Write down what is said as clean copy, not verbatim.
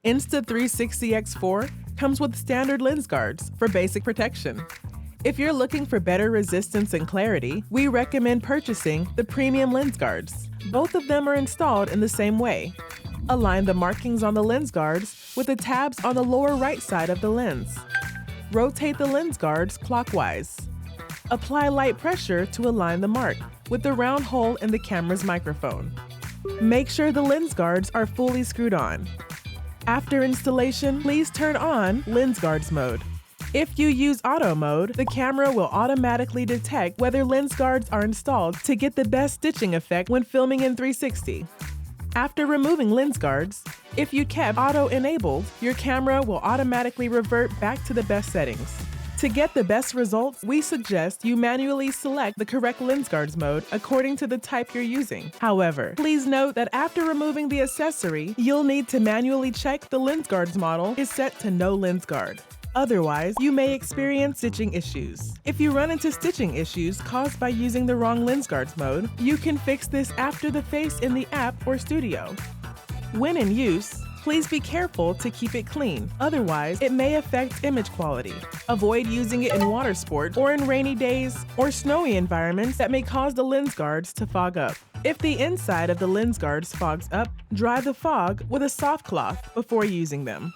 Insta360 X4 comes with standard lens guards for basic protection. If you're looking for better resistance and clarity, we recommend purchasing the premium lens guards. Both of them are installed in the same way. Align the markings on the lens guards with the tabs on the lower right side of the lens. Rotate the lens guards clockwise. Apply light pressure to align the mark with the round hole in the camera's microphone. Make sure the lens guards are fully screwed on. After installation, please turn on Lens Guards mode. If you use auto mode, the camera will automatically detect whether lens guards are installed to get the best stitching effect when filming in 360. After removing lens guards, if you kept auto enabled, your camera will automatically revert back to the best settings. To get the best results, we suggest you manually select the correct lens guards mode according to the type you're using. However, please note that after removing the accessory, you'll need to manually check the lens guards model is set to no lens guard. Otherwise, you may experience stitching issues. If you run into stitching issues caused by using the wrong lens guards mode, you can fix this after the face in the app or studio. When in use, please be careful to keep it clean, otherwise it may affect image quality. Avoid using it in water sports or in rainy days or snowy environments that may cause the lens guards to fog up. If the inside of the lens guards fogs up, dry the fog with a soft cloth before using them.